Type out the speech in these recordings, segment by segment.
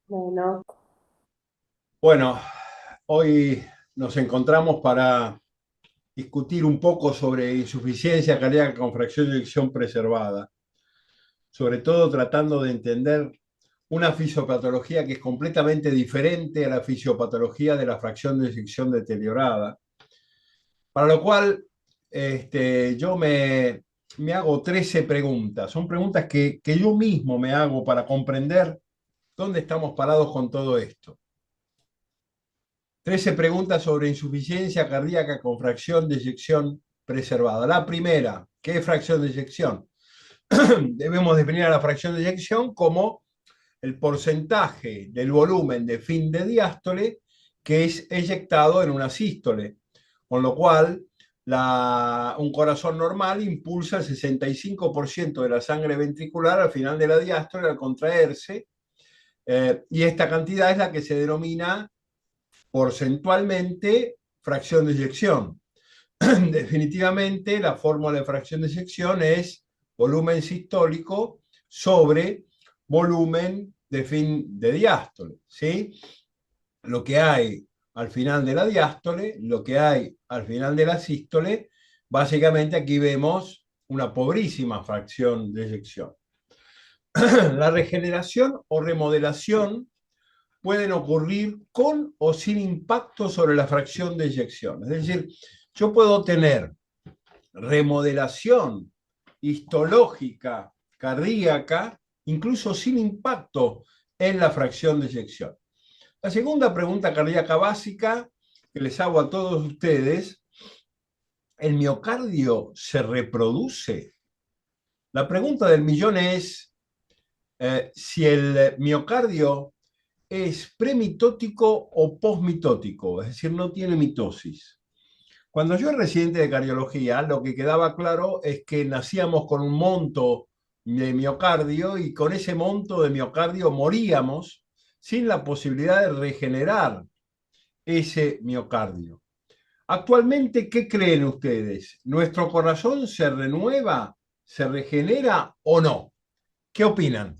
Bueno, Bueno, hoy nos encontramos para discutir un poco sobre insuficiencia cardíaca con fracción de eyección preservada, sobre todo tratando de entender una fisiopatología que es completamente diferente a la fisiopatología de la fracción de eyección deteriorada, para lo cual yo me hago 13 preguntas. Son preguntas que yo mismo me hago para comprender dónde estamos parados con todo esto. 13 preguntas sobre insuficiencia cardíaca con fracción de eyección preservada. La primera, ¿qué es fracción de eyección? Debemos definir a la fracción de eyección como el porcentaje del volumen de fin de diástole que es eyectado en una sístole, con lo cual un corazón normal impulsa el 65% de la sangre ventricular al final de la diástole al contraerse, y esta cantidad es la que se denomina porcentualmente fracción de eyección. Definitivamente la fórmula de fracción de eyección es volumen sistólico sobre volumen de fin de diástole, ¿sí? Lo que hay al final de la diástole, lo que hay al final de la sístole, básicamente aquí vemos una pobrísima fracción de eyección. La regeneración o remodelación pueden ocurrir con o sin impacto sobre la fracción de eyección. Es decir, yo puedo tener remodelación histológica cardíaca incluso sin impacto en la fracción de eyección. La segunda pregunta cardíaca básica que les hago a todos ustedes: ¿el miocardio se reproduce? La pregunta del millón es si el miocardio es premitótico o posmitótico, es decir, no tiene mitosis. Cuando yo era residente de cardiología, lo que quedaba claro es que nacíamos con un monto de miocardio y con ese monto de miocardio moríamos sin la posibilidad de regenerar ese miocardio. Actualmente, ¿qué creen ustedes? ¿Nuestro corazón se renueva, se regenera o no? ¿Qué opinan?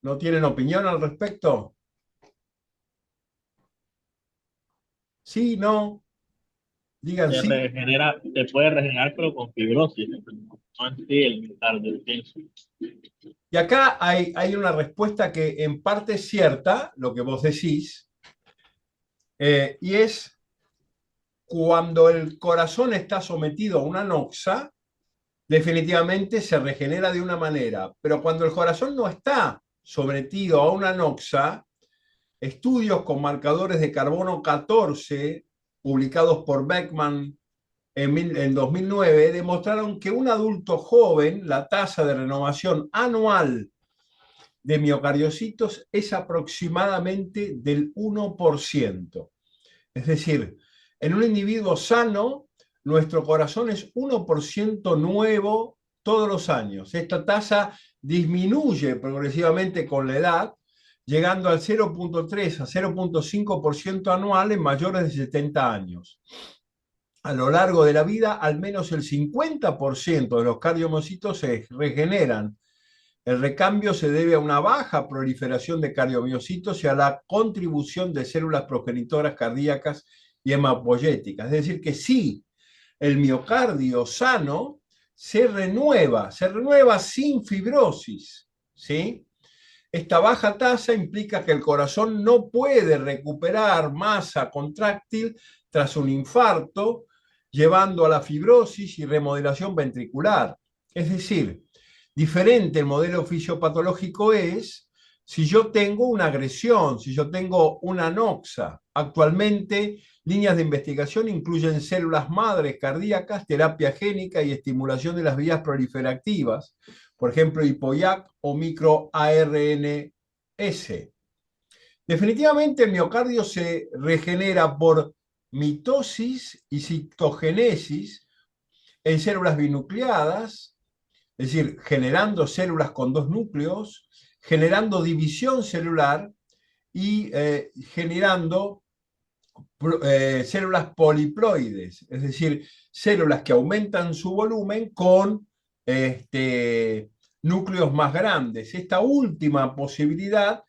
¿No tienen opinión al respecto? ¿Sí? ¿No? Digan Se sí. regenera, se puede regenerar, pero con fibrosis, no en sí el miocardio, pienso. Y acá hay una respuesta que en parte es cierta, lo que vos decís, y es cuando el corazón está sometido a una noxa, definitivamente se regenera de una manera, pero cuando el corazón no está sometido a una noxa, estudios con marcadores de carbono 14, publicados por Beckman en 2009, demostraron que un adulto joven, la tasa de renovación anual de miocardiocitos es aproximadamente del 1%. Es decir, en un individuo sano, nuestro corazón es 1% nuevo todos los años. Esta tasa disminuye progresivamente con la edad, llegando al 0,3 a 0,5% anual en mayores de 70 años. A lo largo de la vida, al menos el 50% de los cardiomocitos se regeneran. El recambio se debe a una baja proliferación de cardiomiocitos y a la contribución de células progenitoras cardíacas y hemapoyéticas. Es decir, que sí, el miocardio sano se renueva sin fibrosis, ¿sí? Esta baja tasa implica que el corazón no puede recuperar masa contráctil tras un infarto, llevando a la fibrosis y remodelación ventricular. Es decir, diferente el modelo fisiopatológico es si yo tengo una agresión, si yo tengo una noxa. Actualmente, líneas de investigación incluyen células madres cardíacas, terapia génica y estimulación de las vías proliferativas, por ejemplo, IPOIAC o microARNS. Definitivamente el miocardio se regenera por mitosis y citogénesis en células binucleadas, es decir, generando células con dos núcleos, generando división celular y generando células poliploides, es decir, células que aumentan su volumen con núcleos más grandes. Esta última posibilidad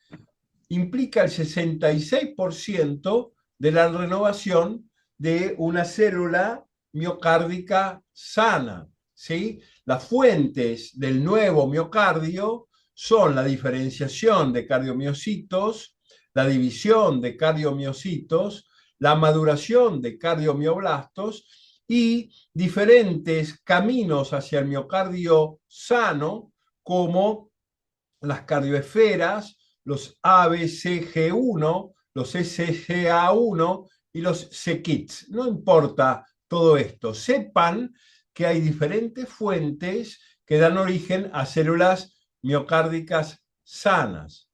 implica el 66% de la renovación de una célula miocárdica sana, ¿sí? Las fuentes del nuevo miocardio son la diferenciación de cardiomiocitos, la división de cardiomiocitos, la maduración de cardiomioblastos y diferentes caminos hacia el miocardio sano, como las cardioesferas, los ABCG1, los SGA1 y los CKITs. No importa todo esto. Sepan que hay diferentes fuentes que dan origen a células miocárdicas sanas.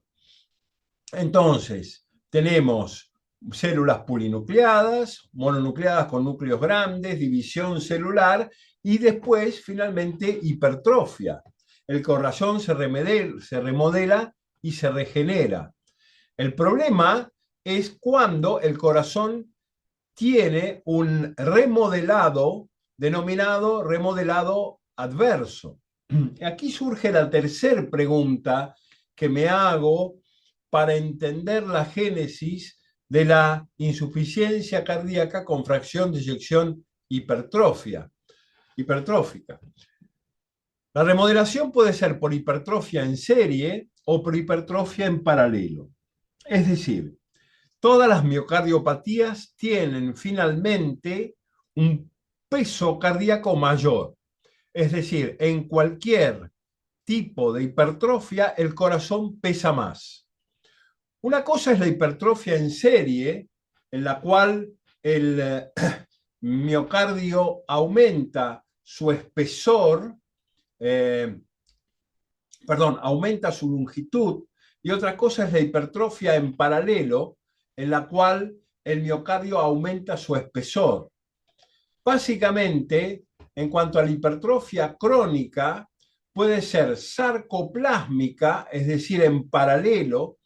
Entonces, tenemos células polinucleadas, mononucleadas con núcleos grandes, división celular y después, finalmente, hipertrofia. El corazón se remodela y se regenera. El problema es cuando el corazón tiene un remodelado denominado remodelado adverso. Aquí surge la tercera pregunta que me hago para entender la génesis de la insuficiencia cardíaca con fracción de eyección hipertrófica. La remodelación puede ser por hipertrofia en serie o por hipertrofia en paralelo. Es decir, todas las miocardiopatías tienen finalmente un peso cardíaco mayor. Es decir, en cualquier tipo de hipertrofia, el corazón pesa más. Una cosa es la hipertrofia en serie, en la cual el miocardio aumenta su espesor, aumenta su longitud, y otra cosa es la hipertrofia en paralelo, en la cual el miocardio aumenta su espesor. Básicamente, en cuanto a la hipertrofia crónica, puede ser sarcoplásmica, es decir, en paralelo,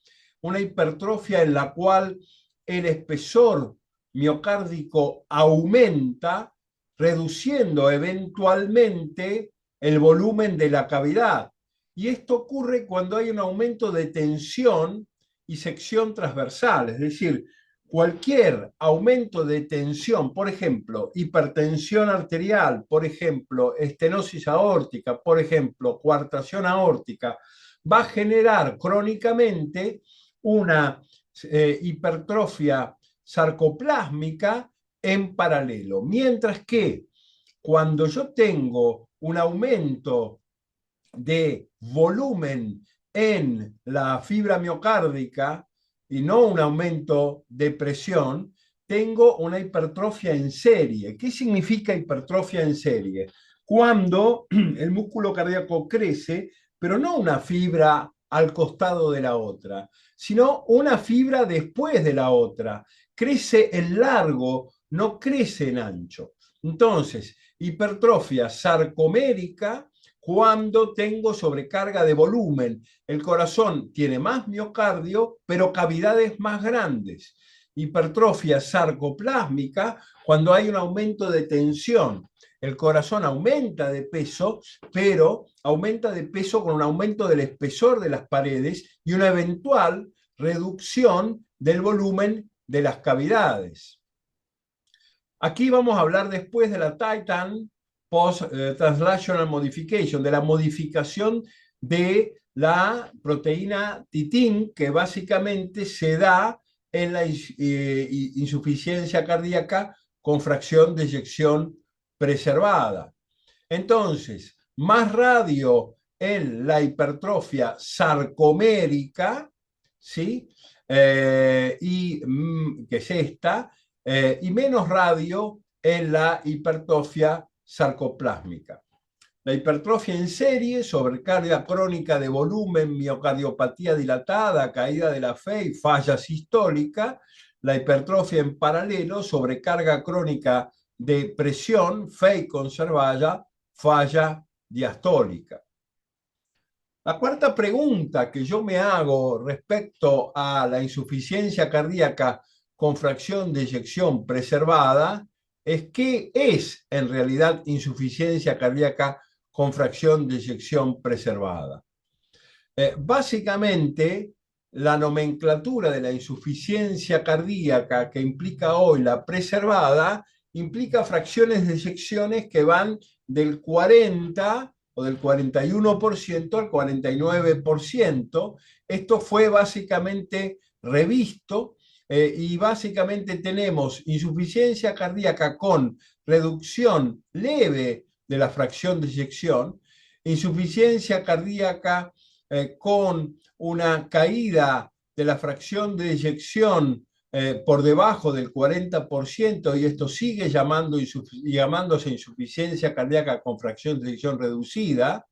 una hipertrofia en la cual el espesor miocárdico aumenta, reduciendo eventualmente el volumen de la cavidad. Y esto ocurre cuando hay un aumento de tensión y sección transversal, es decir, cualquier aumento de tensión, por ejemplo, hipertensión arterial, por ejemplo, estenosis aórtica, por ejemplo, coartación aórtica, va a generar crónicamente una hipertrofia sarcoplásmica en paralelo. Mientras que cuando yo tengo un aumento de volumen en la fibra miocárdica y no un aumento de presión, tengo una hipertrofia en serie. ¿Qué significa hipertrofia en serie? Cuando el músculo cardíaco crece, pero no una fibra al costado de la otra, sino una fibra después de la otra. Crece en largo, no crece en ancho. Entonces, hipertrofia sarcomérica cuando tengo sobrecarga de volumen. El corazón tiene más miocardio, pero cavidades más grandes. Hipertrofia sarcoplásmica cuando hay un aumento de tensión. El corazón aumenta de peso, pero aumenta de peso con un aumento del espesor de las paredes y una eventual reducción del volumen de las cavidades. Aquí vamos a hablar después de la Titan Post-Translational Modification, de la modificación de la proteína titin, que básicamente se da en la insuficiencia cardíaca con fracción de eyección preservada. Entonces, más radio en la hipertrofia sarcomérica, ¿sí? Que es esta, y menos radio en la hipertrofia sarcoplásmica. La hipertrofia en serie, sobrecarga crónica de volumen, miocardiopatía dilatada, caída de la fe y falla sistólica. La hipertrofia en paralelo, sobrecarga crónica de presión, fe conservada, falla diastólica. La cuarta pregunta que yo me hago respecto a la insuficiencia cardíaca con fracción de eyección preservada es: ¿qué es en realidad insuficiencia cardíaca con fracción de eyección preservada. Básicamente, la nomenclatura de la insuficiencia cardíaca que implica hoy la preservada, implica fracciones de eyecciones que van del 40 o del 41% al 49%. Esto fue básicamente revisto y básicamente tenemos insuficiencia cardíaca con reducción leve de la fracción de eyección, insuficiencia cardíaca con una caída de la fracción de eyección por debajo del 40%, y esto sigue llamándose insuficiencia cardíaca con fracción de eyección reducida,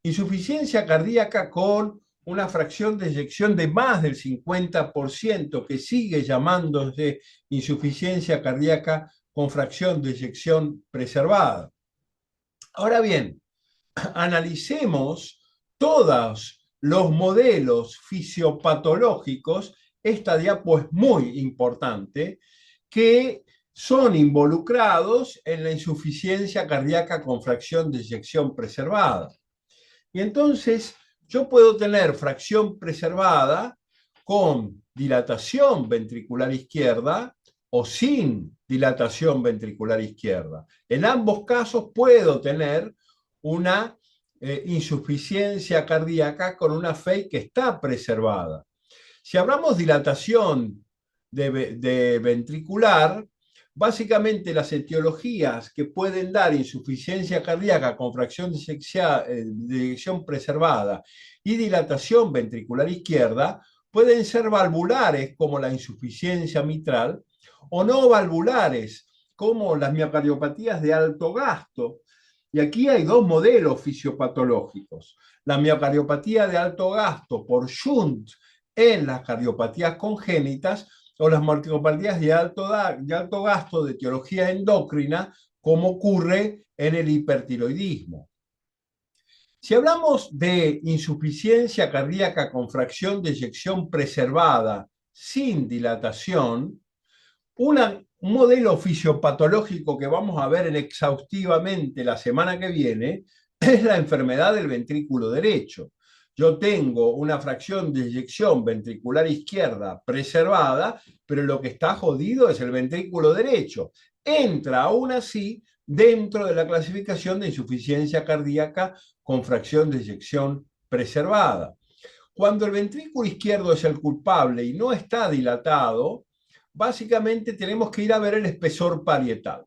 insuficiencia cardíaca con una fracción de eyección de más del 50%, que sigue llamándose insuficiencia cardíaca con fracción de eyección preservada. Ahora bien, analicemos todos los modelos fisiopatológicos. Esta diapo es muy importante, que son involucrados en la insuficiencia cardíaca con fracción de eyección preservada. Y entonces yo puedo tener fracción preservada con dilatación ventricular izquierda o sin dilatación ventricular izquierda. En ambos casos puedo tener una insuficiencia cardíaca con una FEI que está preservada. Si hablamos dilatación de ventricular, básicamente las etiologías que pueden dar insuficiencia cardíaca con fracción de eyección preservada y dilatación ventricular izquierda pueden ser valvulares, como la insuficiencia mitral, o no valvulares, como las miocardiopatías de alto gasto. Y aquí hay dos modelos fisiopatológicos: la miocardiopatía de alto gasto por shunt en las cardiopatías congénitas, o las miocardiopatía de alto gasto de etiología endocrina, como ocurre en el hipertiroidismo. Si hablamos de insuficiencia cardíaca con fracción de eyección preservada sin dilatación, un modelo fisiopatológico que vamos a ver exhaustivamente la semana que viene es la enfermedad del ventrículo derecho. Yo tengo una fracción de eyección ventricular izquierda preservada, pero lo que está jodido es el ventrículo derecho. Entra aún así dentro de la clasificación de insuficiencia cardíaca con fracción de eyección preservada. Cuando el ventrículo izquierdo es el culpable y no está dilatado, básicamente tenemos que ir a ver el espesor parietal.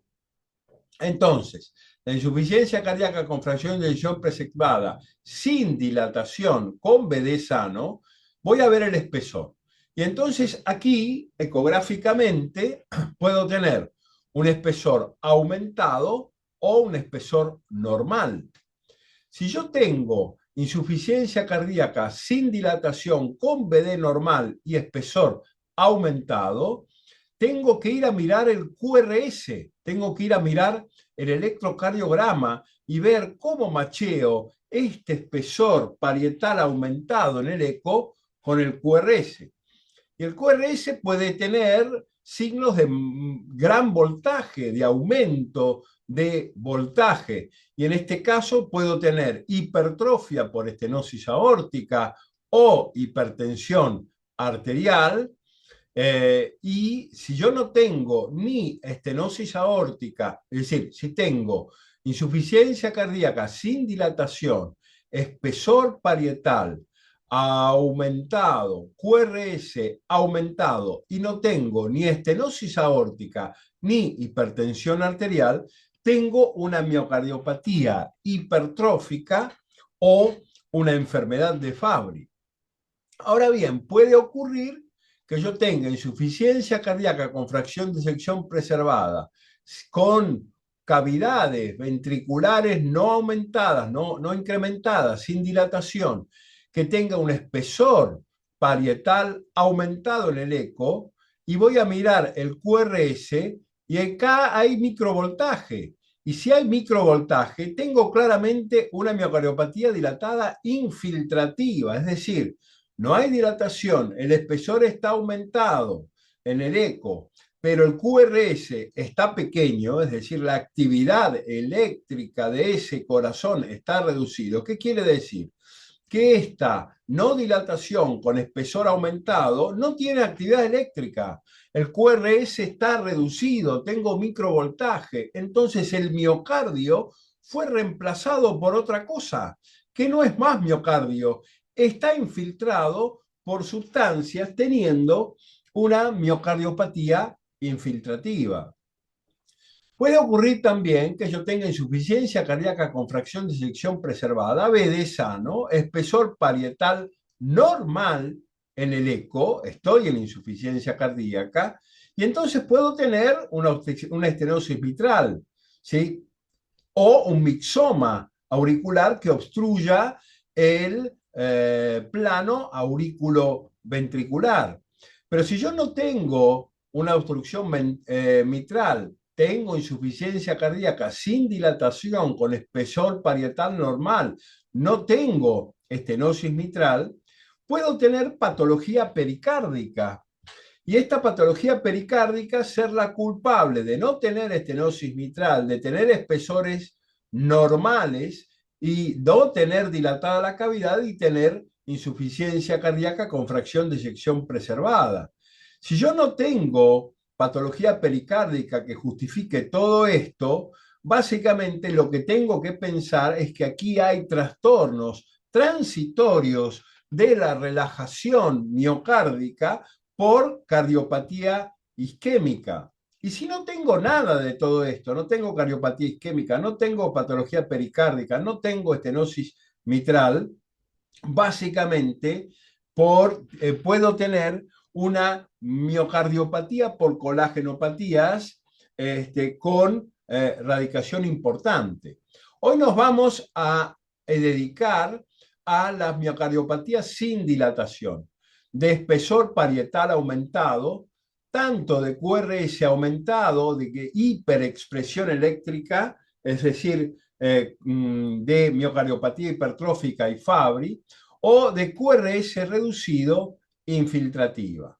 Entonces, la insuficiencia cardíaca con fracción de eyección preservada sin dilatación con BD sano, voy a ver el espesor. Y entonces aquí, ecográficamente, puedo tener un espesor aumentado o un espesor normal. Si yo tengo insuficiencia cardíaca sin dilatación con BD normal y espesor aumentado, tengo que ir a mirar el QRS, tengo que ir a mirar el electrocardiograma y ver cómo macheo este espesor parietal aumentado en el eco con el QRS. Y el QRS puede tener signos de gran voltaje, de aumento de voltaje. Y en este caso puedo tener hipertrofia por estenosis aórtica o hipertensión arterial. Y si yo no tengo ni estenosis aórtica, es decir, si tengo insuficiencia cardíaca sin dilatación, espesor parietal aumentado, QRS aumentado, y no tengo ni estenosis aórtica ni hipertensión arterial, tengo una miocardiopatía hipertrófica o una enfermedad de Fabry. Ahora bien, puede ocurrir que yo tenga insuficiencia cardíaca con fracción de eyección preservada, con cavidades ventriculares no aumentadas, no incrementadas, sin dilatación, que tenga un espesor parietal aumentado en el eco, y voy a mirar el QRS, y acá hay microvoltaje. Y si hay microvoltaje, tengo claramente una miocardiopatía dilatada infiltrativa, es decir, no hay dilatación, el espesor está aumentado en el eco, pero el QRS está pequeño, es decir, la actividad eléctrica de ese corazón está reducido. ¿Qué quiere decir? Que esta no dilatación con espesor aumentado no tiene actividad eléctrica. El QRS está reducido, tengo microvoltaje, entonces el miocardio fue reemplazado por otra cosa, que no es más miocardio, está infiltrado por sustancias teniendo una miocardiopatía infiltrativa. Puede ocurrir también que yo tenga insuficiencia cardíaca con fracción de eyección preservada, BD sano, espesor parietal normal en el eco, estoy en insuficiencia cardíaca, y entonces puedo tener una estenosis mitral, ¿sí? O un mixoma auricular que obstruya el plano auriculoventricular. Pero si yo no tengo una obstrucción mitral, tengo insuficiencia cardíaca sin dilatación, con espesor parietal normal, no tengo estenosis mitral, puedo tener patología pericárdica. Y esta patología pericárdica ser la culpable de no tener estenosis mitral, de tener espesores normales y no tener dilatada la cavidad y tener insuficiencia cardíaca con fracción de eyección preservada. Si yo no tengo patología pericárdica que justifique todo esto, básicamente lo que tengo que pensar es que aquí hay trastornos transitorios de la relajación miocárdica por cardiopatía isquémica. Y si no tengo nada de todo esto, no tengo cardiopatía isquémica, no tengo patología pericárdica, no tengo estenosis mitral, básicamente puedo tener una miocardiopatía por colagenopatías con radicación importante. Hoy nos vamos a dedicar a las miocardiopatías sin dilatación, de espesor parietal aumentado, tanto de QRS aumentado, de hiperexpresión eléctrica, es decir, de miocardiopatía hipertrófica y Fabry, o de QRS reducido infiltrativa.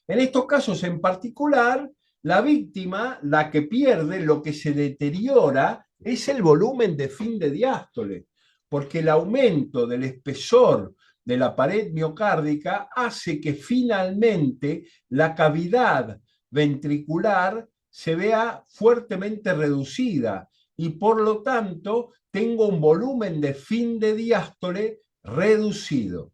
En estos casos en particular, la víctima, la que pierde, lo que se deteriora, es el volumen de fin de diástole, porque el aumento del espesor de la pared miocárdica hace que finalmente la cavidad ventricular se vea fuertemente reducida y por lo tanto tengo un volumen de fin de diástole reducido.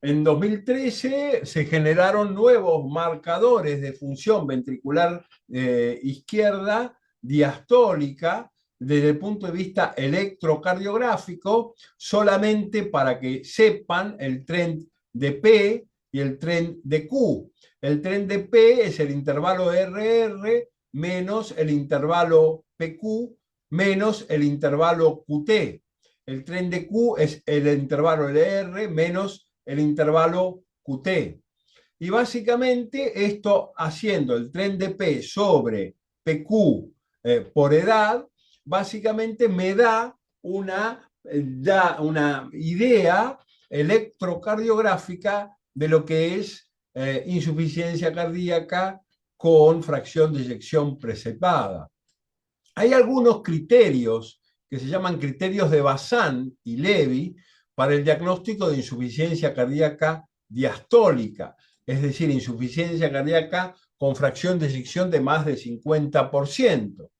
En 2013 se generaron nuevos marcadores de función ventricular izquierda diastólica desde el punto de vista electrocardiográfico, solamente para que sepan el trend de P y el trend de Q. El trend de P es el intervalo RR menos el intervalo PQ menos el intervalo QT. El trend de Q es el intervalo LR menos el intervalo QT. Y básicamente esto haciendo el tren de P sobre PQ por edad, básicamente me da una idea electrocardiográfica de lo que es insuficiencia cardíaca con fracción de eyección preservada. Hay algunos criterios que se llaman criterios de Bazán y Levy para el diagnóstico de insuficiencia cardíaca diastólica, es decir, insuficiencia cardíaca con fracción de eyección de más del 50%.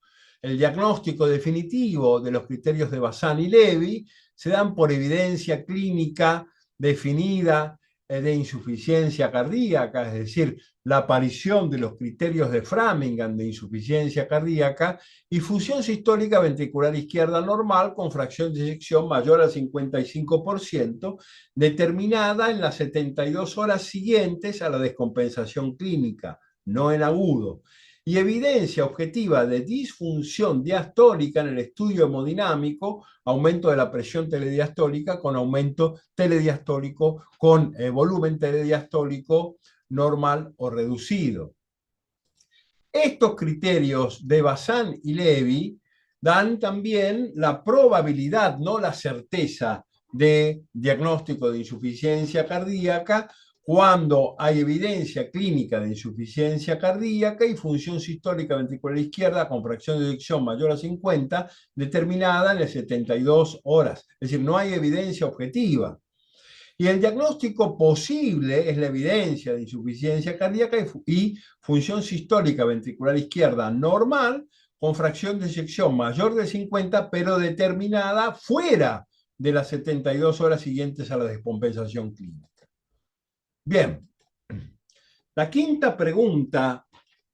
El diagnóstico definitivo de los criterios de Bazán y Levy se dan por evidencia clínica definida de insuficiencia cardíaca, es decir, la aparición de los criterios de Framingham de insuficiencia cardíaca y función sistólica ventricular izquierda normal con fracción de eyección mayor al 55%, determinada en las 72 horas siguientes a la descompensación clínica, no en agudo, y evidencia objetiva de disfunción diastólica en el estudio hemodinámico, aumento de la presión telediastólica con aumento telediastólico con volumen telediastólico normal o reducido. Estos criterios de Bazán y Levy dan también la probabilidad, no la certeza, de diagnóstico de insuficiencia cardíaca cuando hay evidencia clínica de insuficiencia cardíaca y función sistólica ventricular izquierda con fracción de eyección mayor a 50, determinada en las 72 horas. Es decir, no hay evidencia objetiva. Y el diagnóstico posible es la evidencia de insuficiencia cardíaca y función sistólica ventricular izquierda normal con fracción de eyección mayor de 50, pero determinada fuera de las 72 horas siguientes a la descompensación clínica. Bien, la quinta pregunta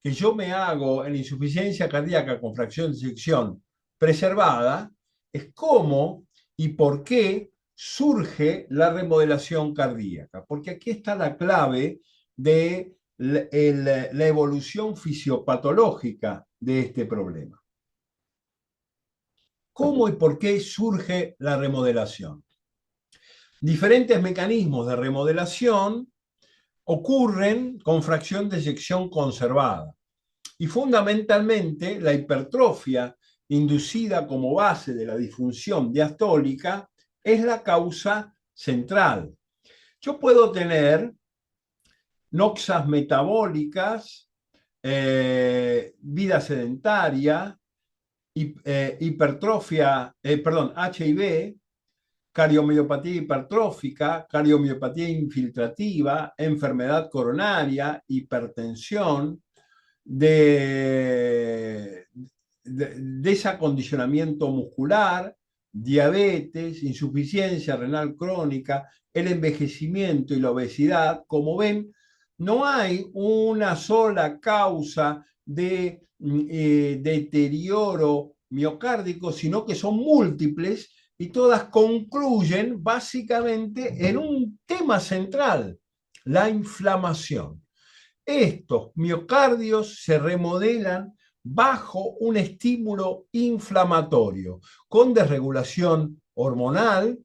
que yo me hago en insuficiencia cardíaca con fracción de eyección preservada es cómo y por qué surge la remodelación cardíaca, porque aquí está la clave de la evolución fisiopatológica de este problema. ¿Cómo y por qué surge la remodelación? Diferentes mecanismos de remodelación ocurren con fracción de eyección conservada y fundamentalmente la hipertrofia inducida como base de la disfunción diastólica es la causa central. Yo puedo tener noxas metabólicas, vida sedentaria, hipertrofia, HIV, cardiomiopatía hipertrófica, cardiomiopatía infiltrativa, enfermedad coronaria, hipertensión, desacondicionamiento muscular, diabetes, insuficiencia renal crónica, el envejecimiento y la obesidad. Como ven, no hay una sola causa de deterioro miocárdico, sino que son múltiples y todas concluyen básicamente en un tema central, la inflamación. Estos miocardios se remodelan bajo un estímulo inflamatorio, con desregulación hormonal,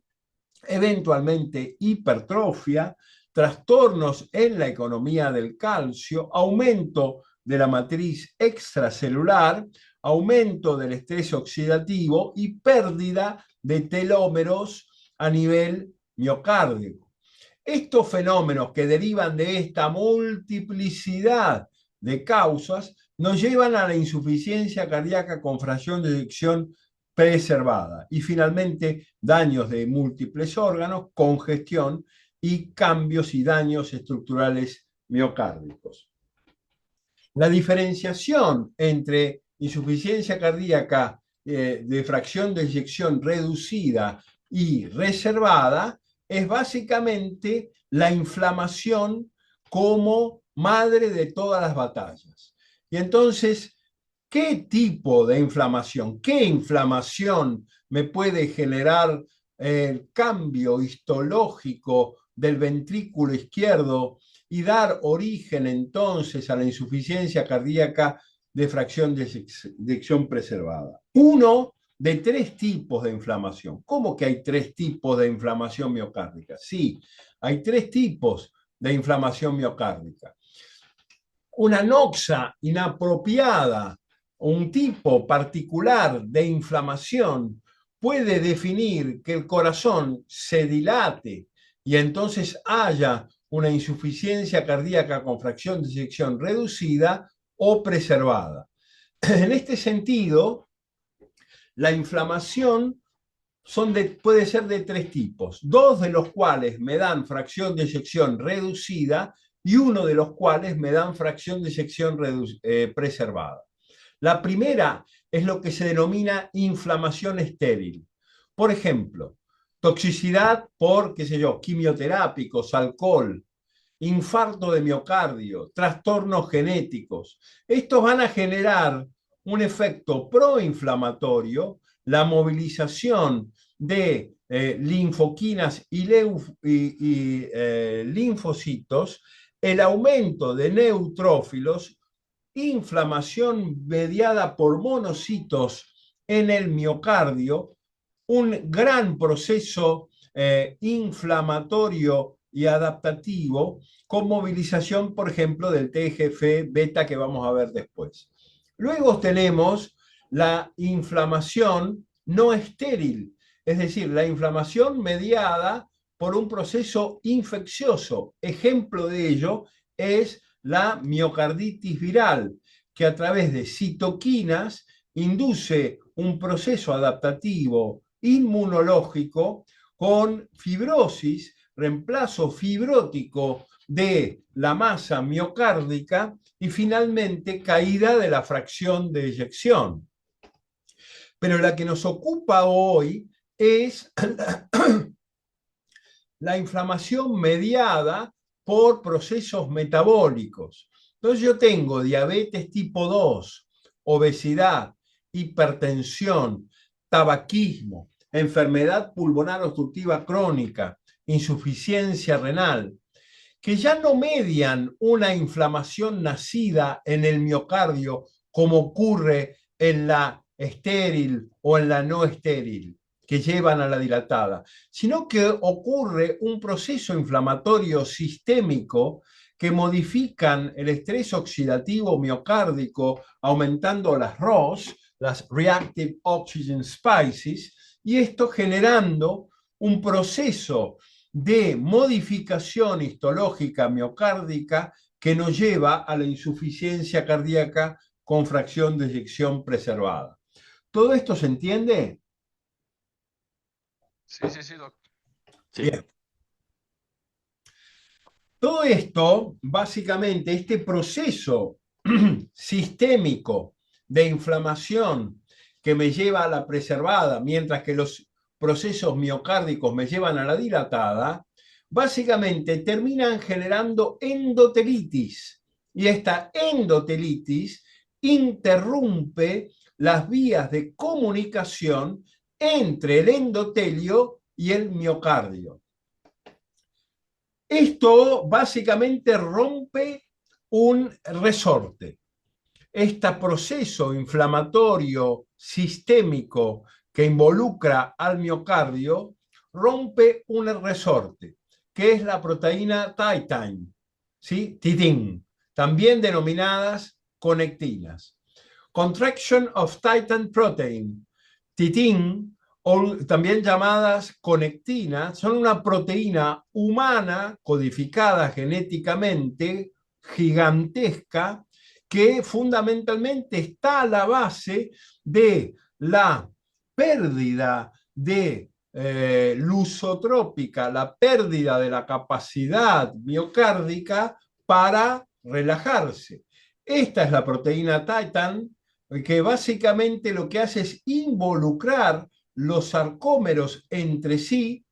eventualmente hipertrofia, trastornos en la economía del calcio, aumento de la matriz extracelular, aumento del estrés oxidativo y pérdida de telómeros a nivel miocárdico. Estos fenómenos que derivan de esta multiplicidad de causas nos llevan a la insuficiencia cardíaca con fracción de eyección preservada y finalmente daños de múltiples órganos, congestión y cambios y daños estructurales miocárdicos. La diferenciación entre insuficiencia cardíaca de fracción de eyección reducida y reservada es básicamente la inflamación como madre de todas las batallas. Y entonces, ¿qué tipo de inflamación? ¿Qué inflamación me puede generar el cambio histológico del ventrículo izquierdo y dar origen entonces a la insuficiencia cardíaca de fracción de eyección preservada? Uno de tres tipos de inflamación. ¿Cómo que hay tres tipos de inflamación miocárdica? Sí, hay tres tipos de inflamación miocárdica. Una noxa inapropiada, un tipo particular de inflamación, puede definir que el corazón se dilate y entonces haya una insuficiencia cardíaca con fracción de eyección reducida o preservada. En este sentido, la inflamación puede ser de tres tipos, dos de los cuales me dan fracción de eyección reducida y uno de los cuales me dan fracción de eyección preservada. La primera es lo que se denomina inflamación estéril. Por ejemplo, toxicidad por, qué sé yo, quimioterápicos, alcohol, infarto de miocardio, trastornos genéticos. Estos van a generar un efecto proinflamatorio, la movilización de linfoquinas y linfocitos, el aumento de neutrófilos, inflamación mediada por monocitos en el miocardio, un gran proceso inflamatorio y adaptativo con movilización, por ejemplo, del TGF-beta que vamos a ver después. Luego tenemos la inflamación no estéril, es decir, la inflamación mediada por un proceso infeccioso. Ejemplo de ello es la miocarditis viral, que a través de citoquinas induce un proceso adaptativo inmunológico con fibrosis, reemplazo fibrótico de la masa miocárdica y finalmente caída de la fracción de eyección. Pero la que nos ocupa hoy es la inflamación mediada por procesos metabólicos. Entonces yo tengo diabetes tipo 2, obesidad, hipertensión, tabaquismo, enfermedad pulmonar obstructiva crónica, insuficiencia renal, que ya no median una inflamación nacida en el miocardio como ocurre en la estéril o en la no estéril, que llevan a la dilatada, sino que ocurre un proceso inflamatorio sistémico que modifican el estrés oxidativo miocárdico, aumentando las ROS, las Reactive Oxygen Species, y esto generando un proceso de modificación histológica miocárdica que nos lleva a la insuficiencia cardíaca con fracción de eyección preservada. ¿Todo esto se entiende? Sí, doctor. Sí. Bien. Todo esto, básicamente, este proceso sistémico de inflamación que me lleva a la preservada, mientras que los procesos miocárdicos me llevan a la dilatada, básicamente terminan generando endotelitis. Y esta endotelitis interrumpe las vías de comunicación entre el endotelio y el miocardio. Esto básicamente rompe un resorte. Este proceso inflamatorio sistémico que involucra al miocardio rompe un resorte, que es la proteína titin, ¿sí? Titin, también denominadas conectinas. Contraction of titin protein, titin, o también llamadas conectinas, son una proteína humana codificada genéticamente, gigantesca, que fundamentalmente está a la base de la pérdida de lusotrópica, la pérdida de la capacidad miocárdica para relajarse. Esta es la proteína titin, que básicamente lo que hace es involucrar los sarcómeros entre sí,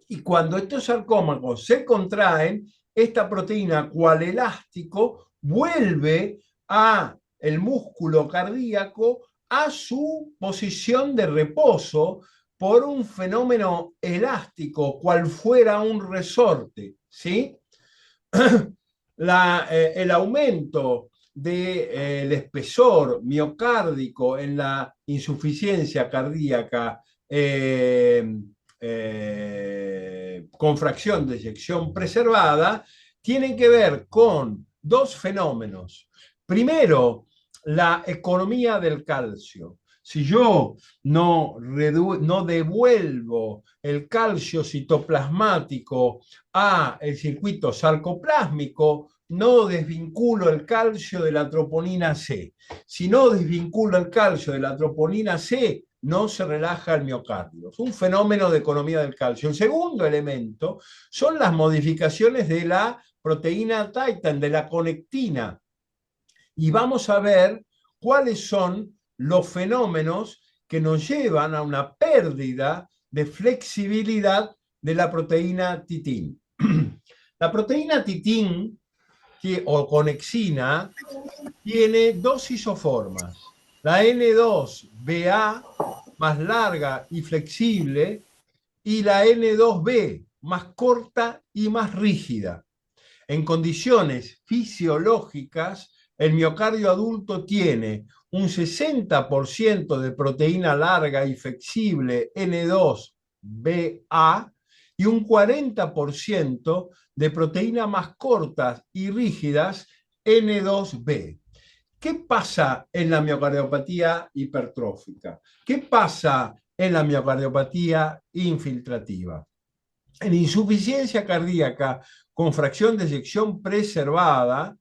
y cuando estos sarcómeros se contraen, esta proteína, cual elástico, vuelve a el músculo cardíaco a su posición de reposo por un fenómeno elástico, cual fuera un resorte, ¿sí? El aumento del espesor miocárdico en la insuficiencia cardíaca con fracción de eyección preservada tienen que ver con dos fenómenos. Primero, la economía del calcio. Si yo no devuelvo el calcio citoplasmático a el circuito sarcoplásmico, no desvinculo el calcio de la troponina C. Si no desvinculo el calcio de la troponina C, no se relaja el miocardio. Es un fenómeno de economía del calcio. El segundo elemento son las modificaciones de la proteína titin, de la conectina. Y vamos a ver cuáles son los fenómenos que nos llevan a una pérdida de flexibilidad de la proteína titin. La proteína titin o conexina tiene dos isoformas. La N2BA, más larga y flexible, y la N2B, más corta y más rígida. En condiciones fisiológicas, el miocardio adulto tiene un 60% de proteína larga y flexible N2BA y un 40% de proteínas más cortas y rígidas N2B. ¿Qué pasa en la miocardiopatía hipertrófica? ¿Qué pasa en la miocardiopatía infiltrativa? En insuficiencia cardíaca con fracción de eyección preservada,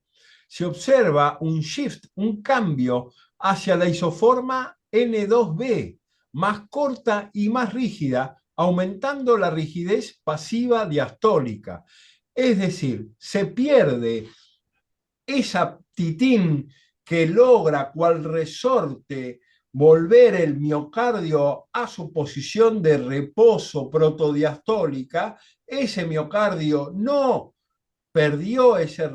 se observa un shift, un cambio hacia la isoforma N2B, más corta y más rígida, aumentando la rigidez pasiva diastólica. Es decir, se pierde esa titín que logra cual resorte volver el miocardio a su posición de reposo protodiastólica. Ese miocardio no perdió ese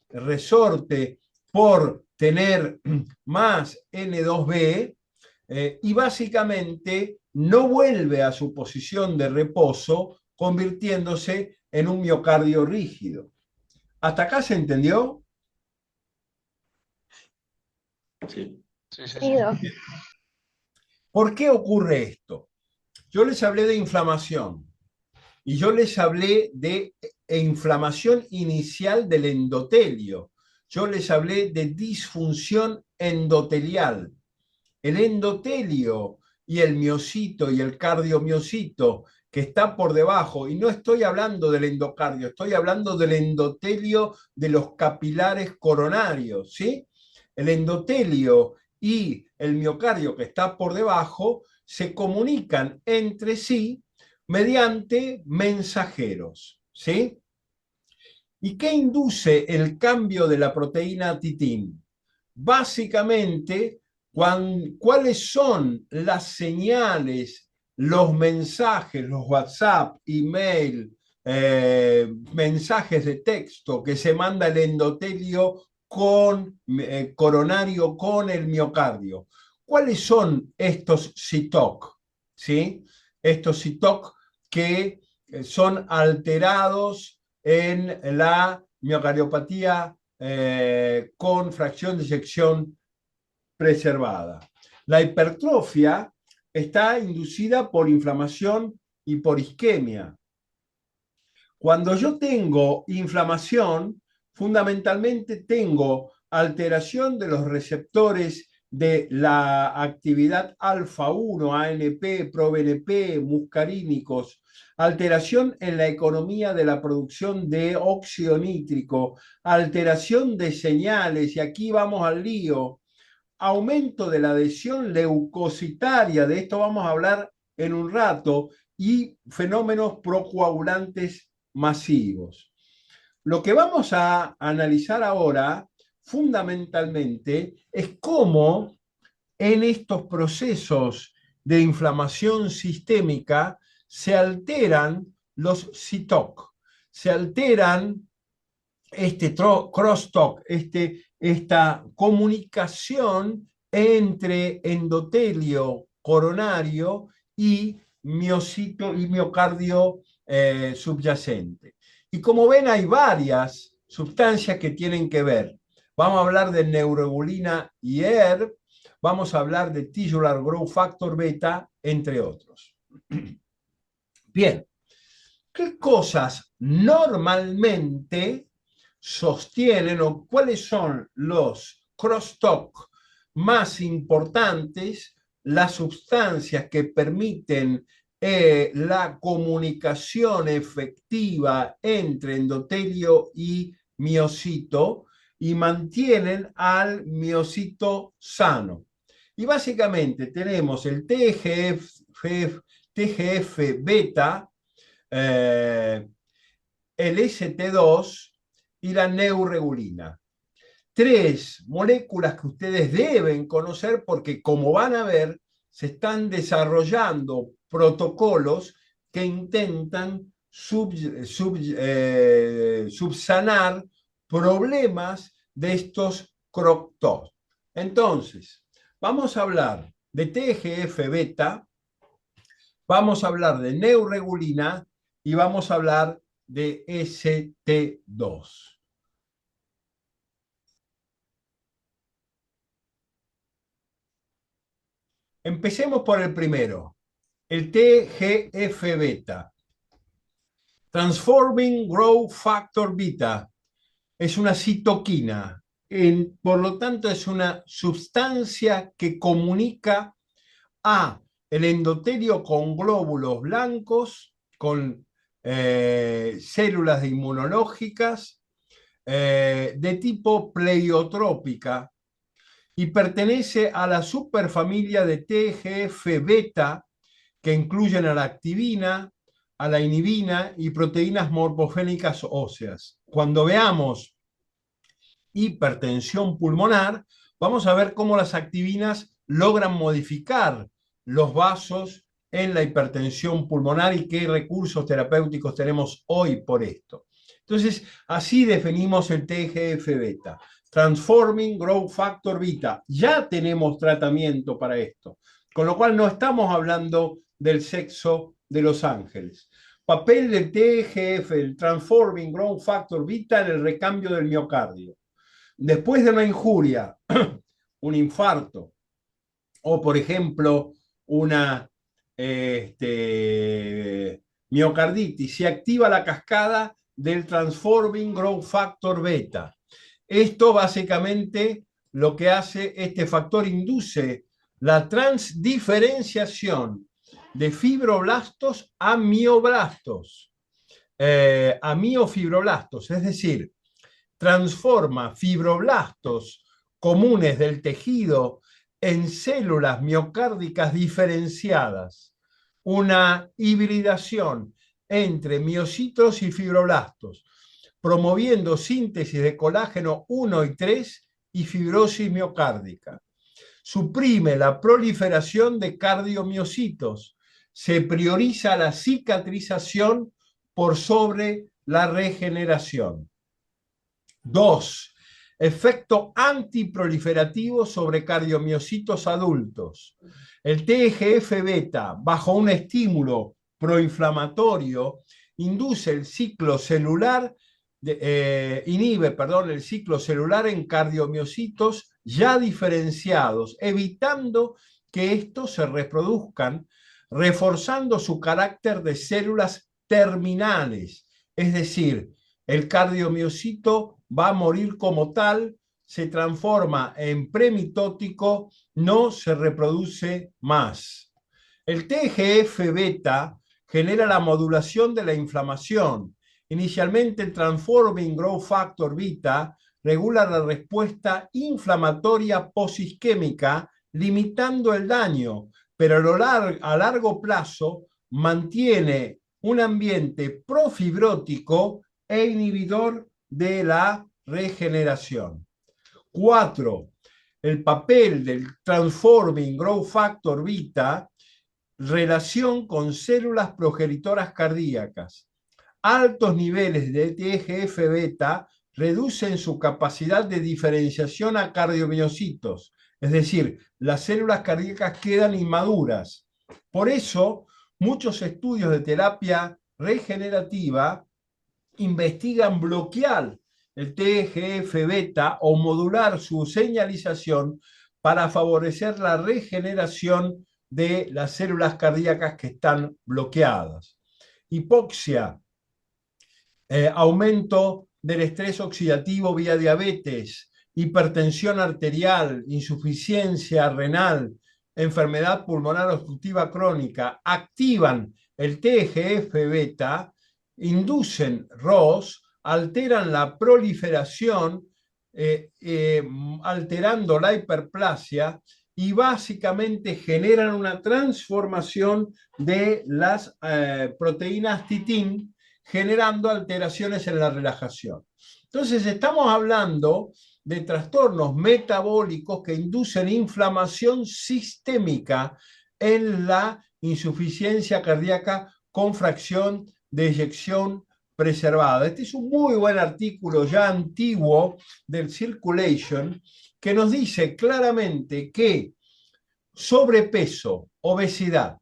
resorte por tener más N2B, y básicamente no vuelve a su posición de reposo, convirtiéndose en un miocardio rígido. ¿Hasta acá se entendió? Sí. Sí, sí, Sí, sí. Doc. ¿Por qué ocurre esto? Yo les hablé de inflamación y yo les hablé de inflamación inicial del endotelio. Yo les hablé de disfunción endotelial. El endotelio y el miocito y el cardiomiocito que está por debajo, y no estoy hablando del endocardio, estoy hablando del endotelio de los capilares coronarios, ¿sí? El endotelio y el miocardio que está por debajo se comunican entre sí mediante mensajeros, ¿sí? ¿Y qué induce el cambio de la proteína titin? Básicamente, ¿cuáles son las señales, los mensajes, los WhatsApp, email, mensajes de texto que se manda el endotelio coronario con el miocardio? ¿Cuáles son estos CITOC? ¿Sí? Estos CITOC que son alterados en la miocardiopatía con fracción de eyección preservada. La hipertrofia está inducida por inflamación y por isquemia. Cuando yo tengo inflamación, fundamentalmente tengo alteración de los receptores de la actividad alfa-1, ANP, proBNP, muscarínicos, alteración en la economía de la producción de óxido nítrico, alteración de señales, y aquí vamos al lío, aumento de la adhesión leucocitaria, de esto vamos a hablar en un rato, y fenómenos procoagulantes masivos. Lo que vamos a analizar ahora fundamentalmente es cómo en estos procesos de inflamación sistémica se alteran los CITOC, se alteran este crosstalk, esta comunicación entre endotelio coronario y miocito y miocardio subyacente. Y como ven, hay varias sustancias que tienen que ver. Vamos a hablar de neuroglobulina y ERB, vamos a hablar de tisular growth factor beta, entre otros. Bien, ¿qué cosas normalmente sostienen o cuáles son los crosstalk más importantes, las sustancias que permiten la comunicación efectiva entre endotelio y miocito y mantienen al miocito sano? Y básicamente tenemos el TGF beta, el ST2 y la neuregulina. Tres moléculas que ustedes deben conocer porque, como van a ver, se están desarrollando protocolos que intentan subsanar problemas de estos crosstalk. Entonces, vamos a hablar de TGF-beta, vamos a hablar de neuregulina y vamos a hablar de ST2. Empecemos por el primero, el TGF-beta. Transforming Growth Factor Beta es una citoquina, por lo tanto es una sustancia que comunica a el endotelio con glóbulos blancos con células inmunológicas de tipo pleiotrópica y pertenece a la superfamilia de TGF-beta, que incluyen a la activina, a la inhibina y proteínas morfogénicas óseas. Cuando veamos hipertensión pulmonar, vamos a ver cómo las activinas logran modificar los vasos en la hipertensión pulmonar y qué recursos terapéuticos tenemos hoy por esto. Entonces, así definimos el TGF-beta. Transforming Growth Factor Beta. Ya tenemos tratamiento para esto, con lo cual no estamos hablando del sexo de los ángeles. Papel del TGF, el Transforming Growth Factor Beta, en el recambio del miocardio. Después de una injuria, un infarto, o por ejemplo, una miocarditis, se activa la cascada del Transforming Growth Factor Beta. Esto básicamente lo que hace este factor induce la transdiferenciación de fibroblastos a mioblastos, a miofibroblastos, es decir, transforma fibroblastos comunes del tejido en células miocárdicas diferenciadas, una hibridación entre miocitos y fibroblastos, promoviendo síntesis de colágeno 1 y 3 y fibrosis miocárdica. Suprime la proliferación de cardiomiocitos. Se prioriza la cicatrización por sobre la regeneración. 2. Efecto antiproliferativo sobre cardiomiocitos adultos. El TGF-beta, bajo un estímulo proinflamatorio, induce el ciclo celular, inhibe el ciclo celular en cardiomiocitos ya diferenciados, evitando que estos se reproduzcan, reforzando su carácter de células terminales, es decir, el cardiomiocito va a morir como tal, se transforma en premitótico, no se reproduce más. El TGF-beta genera la modulación de la inflamación. Inicialmente el Transforming Growth Factor Beta regula la respuesta inflamatoria posisquémica, limitando el daño, pero a largo plazo mantiene un ambiente profibrótico e inhibidor de la regeneración. 4. El papel del Transforming Growth Factor Beta, relación con células progenitoras cardíacas. Altos niveles de TGF-beta reducen su capacidad de diferenciación a cardiomiocitos, es decir, las células cardíacas quedan inmaduras. Por eso, muchos estudios de terapia regenerativa investigan bloquear el TGF-beta o modular su señalización para favorecer la regeneración de las células cardíacas que están bloqueadas. Hipoxia, aumento del estrés oxidativo vía diabetes, hipertensión arterial, insuficiencia renal, enfermedad pulmonar obstructiva crónica, activan el TGF-beta, inducen ROS, alteran la proliferación, alterando la hiperplasia y básicamente generan una transformación de las proteínas titin, generando alteraciones en la relajación. Entonces estamos hablando de trastornos metabólicos que inducen inflamación sistémica en la insuficiencia cardíaca con fracción de eyección preservada. Este es un muy buen artículo ya antiguo del Circulation que nos dice claramente que sobrepeso, obesidad,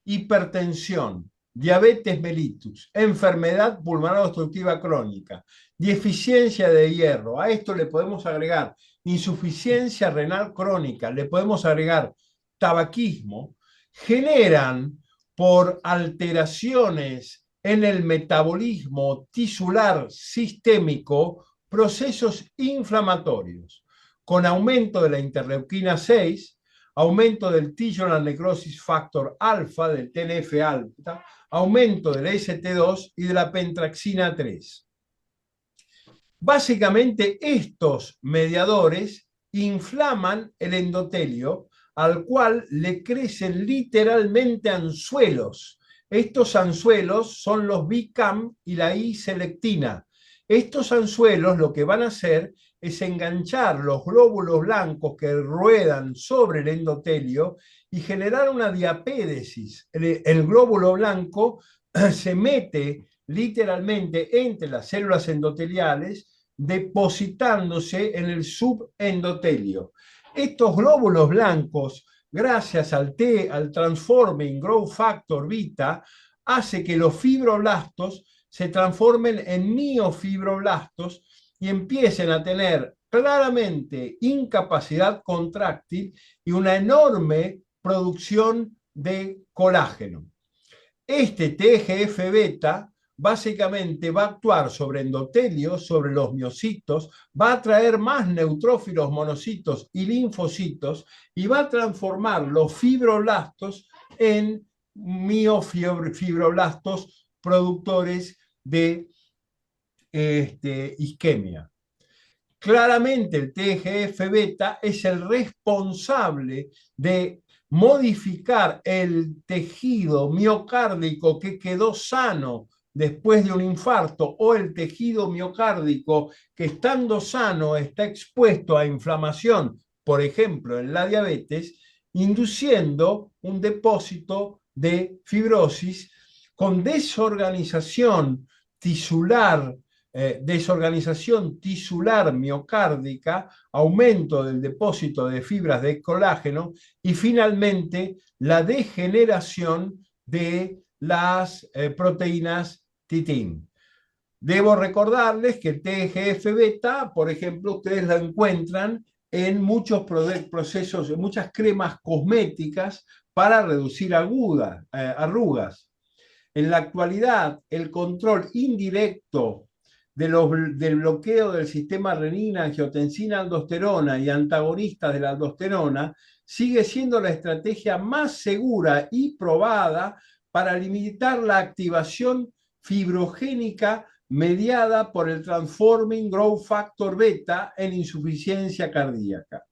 hipertensión, diabetes mellitus, enfermedad pulmonar obstructiva crónica, deficiencia de hierro, a esto le podemos agregar insuficiencia renal crónica, le podemos agregar tabaquismo, generan por alteraciones en el metabolismo tisular sistémico procesos inflamatorios, con aumento de la interleuquina 6, aumento del Tillman necrosis factor alfa, del TNF-alfa, aumento del ST2 y de la pentraxina 3. Básicamente estos mediadores inflaman el endotelio, al cual le crecen literalmente anzuelos. Estos anzuelos son los BCAM y la I-selectina. Estos anzuelos lo que van a hacer es enganchar los glóbulos blancos que ruedan sobre el endotelio y generar una diapédesis. El glóbulo blanco se mete literalmente entre las células endoteliales, depositándose en el subendotelio. Estos glóbulos blancos, gracias al Transforming Growth Factor Beta, hace que los fibroblastos se transformen en miofibroblastos y empiecen a tener claramente incapacidad contráctil y una enorme producción de colágeno. Este TGF-beta básicamente va a actuar sobre endotelios, sobre los miocitos, va a atraer más neutrófilos, monocitos y linfocitos y va a transformar los fibroblastos en miofibroblastos productores de isquemia. Claramente el TGF-beta es el responsable de modificar el tejido miocárdico que quedó sano después de un infarto o el tejido miocárdico que estando sano está expuesto a inflamación, por ejemplo en la diabetes, induciendo un depósito de fibrosis con desorganización tisular miocárdica, aumento del depósito de fibras de colágeno y finalmente la degeneración de las proteínas titin. Debo recordarles que el TGF-beta, por ejemplo, ustedes lo encuentran en muchos procesos, en muchas cremas cosméticas para reducir arrugas. En la actualidad, el control indirecto del bloqueo del sistema renina, angiotensina, aldosterona y antagonistas de la aldosterona sigue siendo la estrategia más segura y probada para limitar la activación fibrogénica mediada por el Transforming Growth Factor Beta en insuficiencia cardíaca.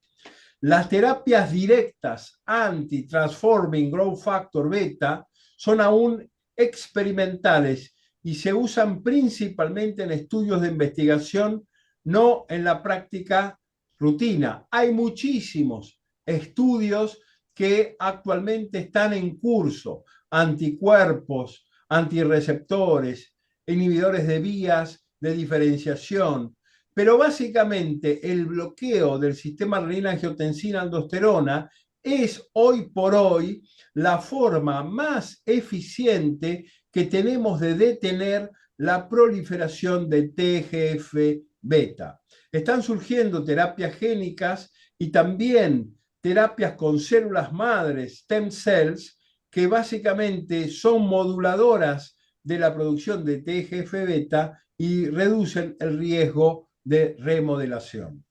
Las terapias directas anti-Transforming Growth Factor Beta son aún experimentales y se usan principalmente en estudios de investigación, no en la práctica rutina. Hay muchísimos estudios que actualmente están en curso, anticuerpos, antirreceptores, inhibidores de vías de diferenciación, pero básicamente el bloqueo del sistema renina-angiotensina-aldosterona es hoy por hoy la forma más eficiente que tenemos de detener la proliferación de TGF-beta. Están surgiendo terapias génicas y también terapias con células madres, stem cells, que básicamente son moduladoras de la producción de TGF-beta y reducen el riesgo de remodelación.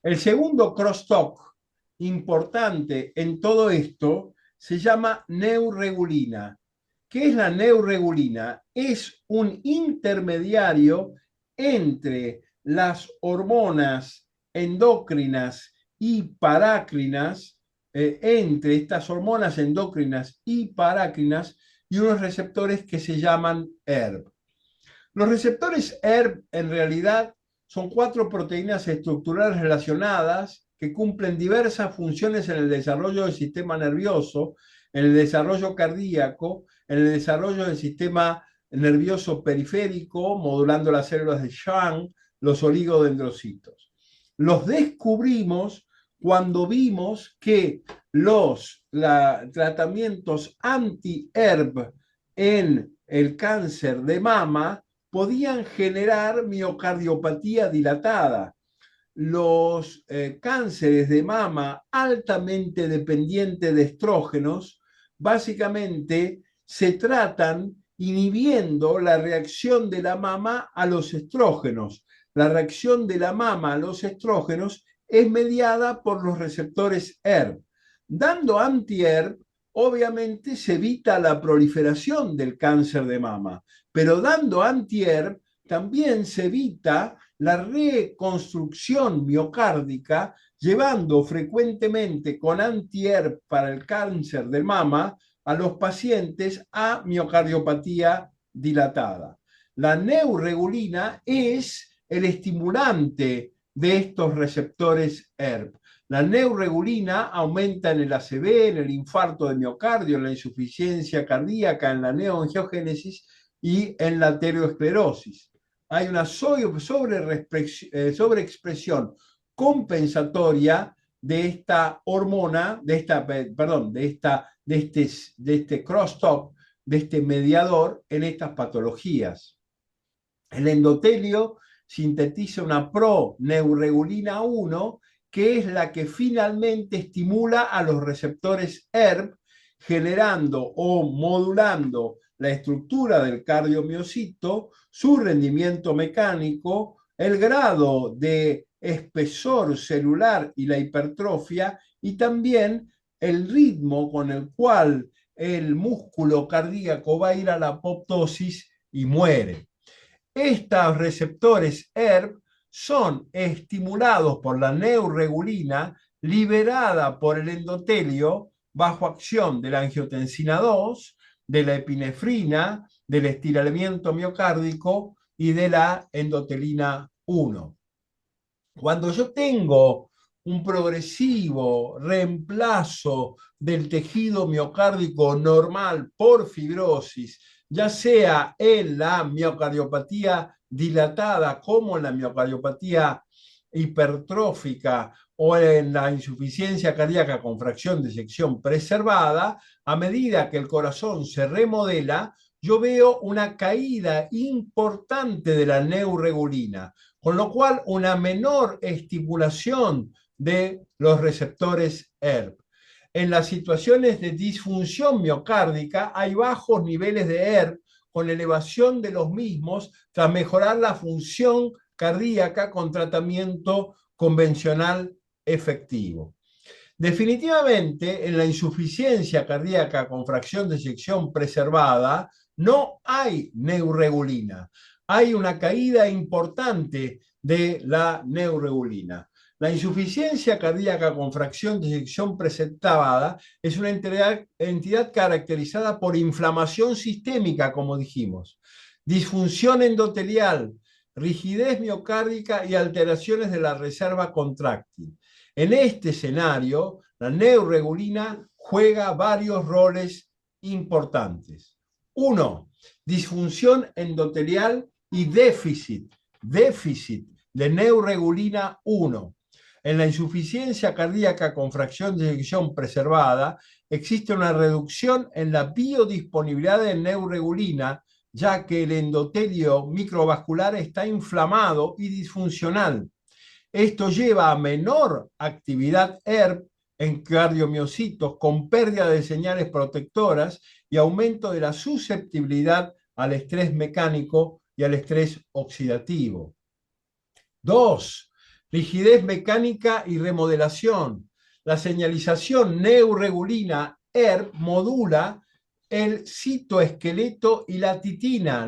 El segundo crosstalk importante en todo esto se llama neuregulina. ¿Qué es la neuregulina? Es un intermediario entre las hormonas endocrinas y parácrinas, entre estas hormonas endocrinas y parácrinas y unos receptores que se llaman ERB. Los receptores ERB en realidad son 4 proteínas estructurales relacionadas que cumplen diversas funciones en el desarrollo del sistema nervioso, en el desarrollo cardíaco, en el desarrollo del sistema nervioso periférico, modulando las células de Schwann, los oligodendrocitos. Los descubrimos cuando vimos que los tratamientos anti-ERB en el cáncer de mama podían generar miocardiopatía dilatada. Los cánceres de mama altamente dependientes de estrógenos básicamente se tratan inhibiendo la reacción de la mama a los estrógenos. La reacción de la mama a los estrógenos es mediada por los receptores ERB. Dando anti-ERB, obviamente se evita la proliferación del cáncer de mama, pero dando anti-ERB también se evita la reconstrucción miocárdica, llevando frecuentemente con anti-ERB para el cáncer de mama a los pacientes a miocardiopatía dilatada. La neuregulina es el estimulante de estos receptores ERB. La neuregulina aumenta en el ACV, en el infarto de miocardio, en la insuficiencia cardíaca, en la neoangiogénesis y en la arteriosclerosis. Hay una sobreexpresión compensatoria de esta hormona, de este crosstalk, de este mediador en estas patologías. El endotelio sintetiza una proneuregulina 1, que es la que finalmente estimula a los receptores ERB, generando o modulando la estructura del cardiomiocito, su rendimiento mecánico, el grado de espesor celular y la hipertrofia, y también el ritmo con el cual el músculo cardíaco va a ir a la apoptosis y muere. Estos receptores ERB son estimulados por la neuregulina liberada por el endotelio bajo acción de la angiotensina 2, de la epinefrina, del estiramiento miocárdico y de la endotelina 1. Cuando yo tengo un progresivo reemplazo del tejido miocárdico normal por fibrosis, ya sea en la miocardiopatía dilatada como en la miocardiopatía hipertrófica o en la insuficiencia cardíaca con fracción de eyección preservada, a medida que el corazón se remodela, yo veo una caída importante de la neuregulina, con lo cual una menor estimulación de los receptores ERB. En las situaciones de disfunción miocárdica hay bajos niveles de ERB con elevación de los mismos tras mejorar la función cardíaca con tratamiento convencional efectivo. Definitivamente, en la insuficiencia cardíaca con fracción de eyección preservada, no hay neuregulina. Hay una caída importante de la neuregulina. La insuficiencia cardíaca con fracción de eyección preservada es una entidad caracterizada por inflamación sistémica, como dijimos, disfunción endotelial, rigidez miocárdica y alteraciones de la reserva contráctil. En este escenario, la neuregulina juega varios roles importantes. 1. Disfunción endotelial y déficit de neuregulina 1. En la insuficiencia cardíaca con fracción de eyección preservada, existe una reducción en la biodisponibilidad de neuregulina, ya que el endotelio microvascular está inflamado y disfuncional. Esto lleva a menor actividad ERB en cardiomiocitos con pérdida de señales protectoras y aumento de la susceptibilidad al estrés mecánico y al estrés oxidativo. 2. Rigidez mecánica y remodelación. La señalización neuregulina ERB modula el citoesqueleto y la titina,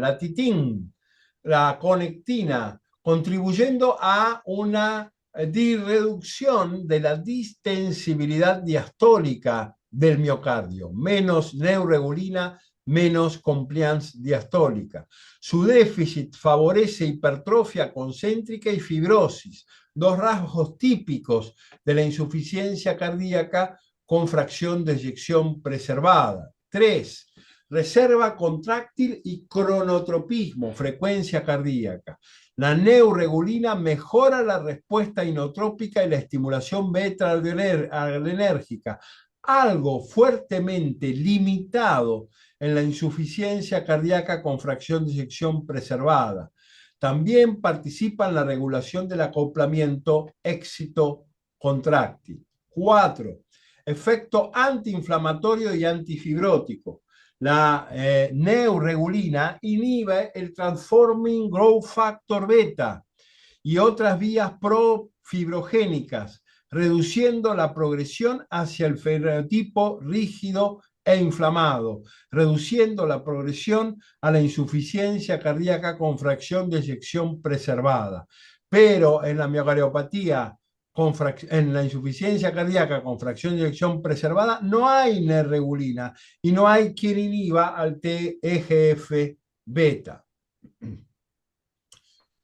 la conectina, contribuyendo a una reducción de la distensibilidad diastólica del miocardio, menos neuregulina, menos compliance diastólica. Su déficit favorece hipertrofia concéntrica y fibrosis, dos rasgos típicos de la insuficiencia cardíaca con fracción de eyección preservada. 3. Reserva contráctil y cronotropismo, frecuencia cardíaca. La neuregulina mejora la respuesta inotrópica y la estimulación beta-adrenérgica, algo fuertemente limitado en la insuficiencia cardíaca con fracción de eyección preservada. También participa en la regulación del acoplamiento éxito-contráctil. 4. Efecto antiinflamatorio y antifibrótico. La neuregulina inhibe el Transforming Growth Factor beta y otras vías fibrogénicas, reduciendo la progresión hacia el fenotipo rígido e inflamado, reduciendo la progresión a la insuficiencia cardíaca con fracción de eyección preservada. Pero en la miocardiopatía, en la insuficiencia cardíaca con fracción de eyección preservada, no hay nerregulina y no hay quien inhiba al TGF-beta.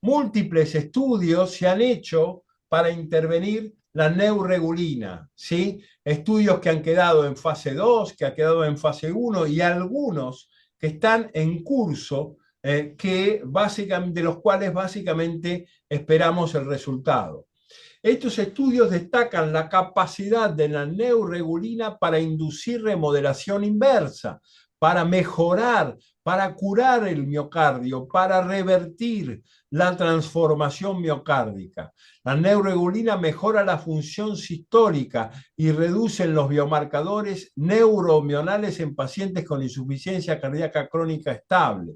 Múltiples estudios se han hecho para intervenir la neuregulina, ¿sí? Estudios que han quedado en fase 2, que han quedado en fase 1 y algunos que están en curso, de los cuales básicamente esperamos el resultado. Estos estudios destacan la capacidad de la neuregulina para inducir remodelación inversa, para mejorar, para curar el miocardio, para revertir la transformación miocárdica. La neuregulina mejora la función sistólica y reduce los biomarcadores neuromionales en pacientes con insuficiencia cardíaca crónica estable.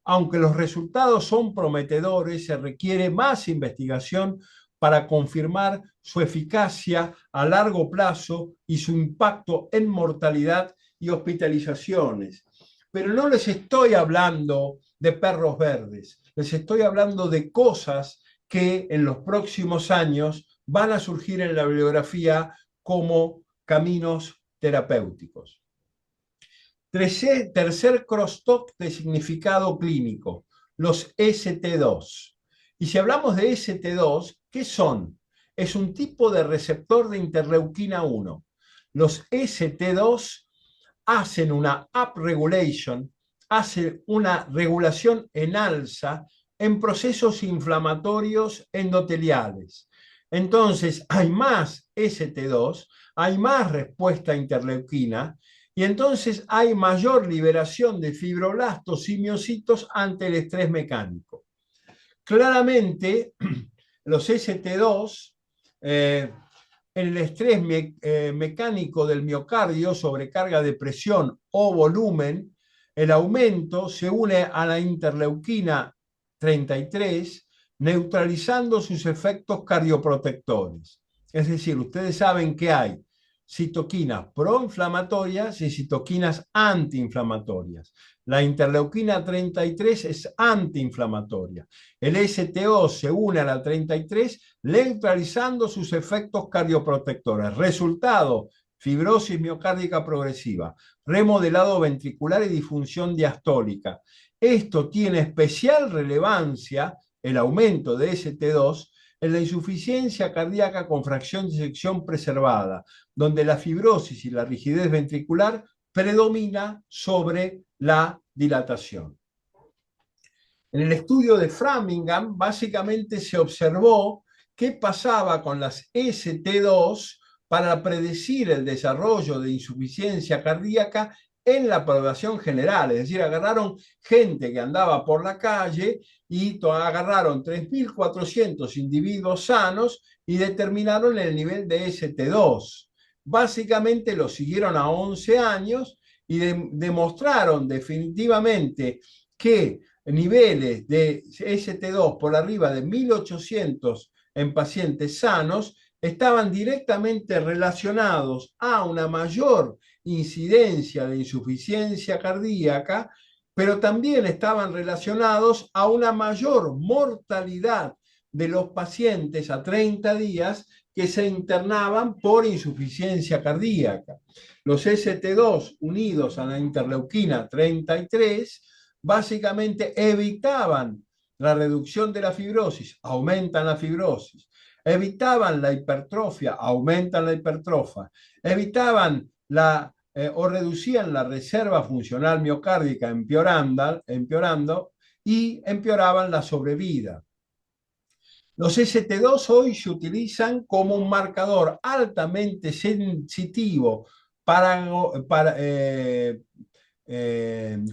Aunque los resultados son prometedores, se requiere más investigación para confirmar su eficacia a largo plazo y su impacto en mortalidad y hospitalizaciones. Pero no les estoy hablando de perros verdes, les estoy hablando de cosas que en los próximos años van a surgir en la bibliografía como caminos terapéuticos. Tercer crosstalk de significado clínico, los ST2. Y si hablamos de ST2, ¿qué son? Es un tipo de receptor de interleuquina 1. Los ST2 hacen una upregulation, hacen una regulación en alza en procesos inflamatorios endoteliales. Entonces, hay más ST2, hay más respuesta a interleuquina, y entonces hay mayor liberación de fibroblastos y miocitos ante el estrés mecánico. Claramente, los ST2, en el estrés mecánico del miocardio, sobrecarga de presión o volumen, el aumento se une a la interleuquina 33, neutralizando sus efectos cardioprotectores. Es decir, ustedes saben que hay citoquinas proinflamatorias y citoquinas antiinflamatorias. La interleuquina 33 es antiinflamatoria. El STO se une a la 33 neutralizando sus efectos cardioprotectores. Resultado, fibrosis miocárdica progresiva, remodelado ventricular y disfunción diastólica. Esto tiene especial relevancia, el aumento de ST2, en la insuficiencia cardíaca con fracción de eyección preservada, donde la fibrosis y la rigidez ventricular predomina sobre la dilatación. En el estudio de Framingham, básicamente se observó qué pasaba con las ST2 para predecir el desarrollo de insuficiencia cardíaca en la población general. Es decir, agarraron gente que andaba por la calle y agarraron 3.400 individuos sanos y determinaron el nivel de ST2. Básicamente lo siguieron a 11 años y demostraron definitivamente que niveles de ST2 por arriba de 1.800 en pacientes sanos estaban directamente relacionados a una mayor incidencia de insuficiencia cardíaca, pero también estaban relacionados a una mayor mortalidad de los pacientes a 30 días que se internaban por insuficiencia cardíaca. Los ST2 unidos a la interleuquina 33 básicamente evitaban la reducción de la fibrosis, aumentan la fibrosis, evitaban la hipertrofia, aumentan la hipertrofia, evitaban o reducían la reserva funcional miocárdica empeorando y empeoraban la sobrevida. Los ST2 hoy se utilizan como un marcador altamente sensitivo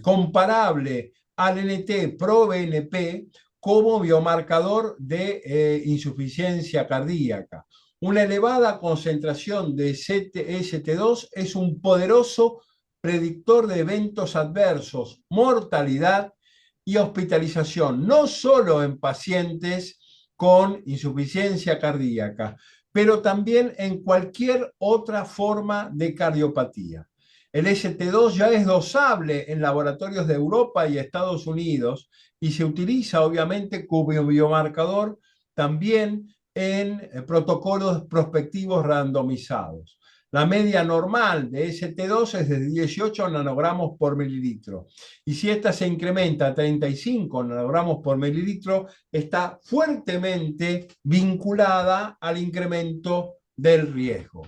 comparable al NT-proBNP como biomarcador de insuficiencia cardíaca. Una elevada concentración de ST2 es un poderoso predictor de eventos adversos, mortalidad y hospitalización, no solo en pacientes con insuficiencia cardíaca, pero también en cualquier otra forma de cardiopatía. El ST2 ya es dosable en laboratorios de Europa y Estados Unidos y se utiliza obviamente como biomarcador también en protocolos prospectivos randomizados. La media normal de ST2 es de 18 nanogramos por mililitro. Y si esta se incrementa a 35 nanogramos por mililitro, está fuertemente vinculada al incremento del riesgo.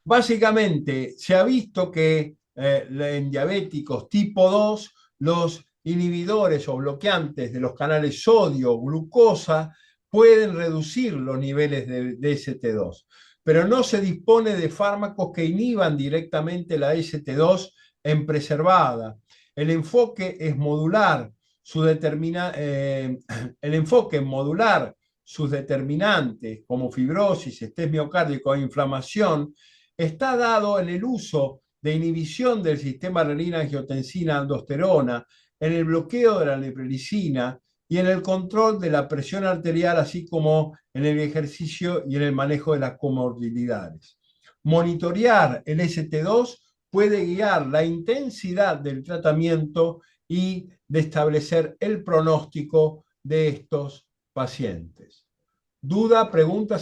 Básicamente, se ha visto que en diabéticos tipo 2, los inhibidores o bloqueantes de los canales sodio-glucosa pueden reducir los niveles de ST2, pero no se dispone de fármacos que inhiban directamente la ST2 en preservada. El enfoque es modular el enfoque en modular sus determinantes como fibrosis, estrés miocárdico e inflamación está dado en el uso de inhibición del sistema renina-angiotensina-aldosterona, en el bloqueo de la leprecina y en el control de la presión arterial, así como en el ejercicio y en el manejo de las comorbilidades. Monitorear el ST2 puede guiar la intensidad del tratamiento y de establecer el pronóstico de estos pacientes. ¿Duda, pregunta?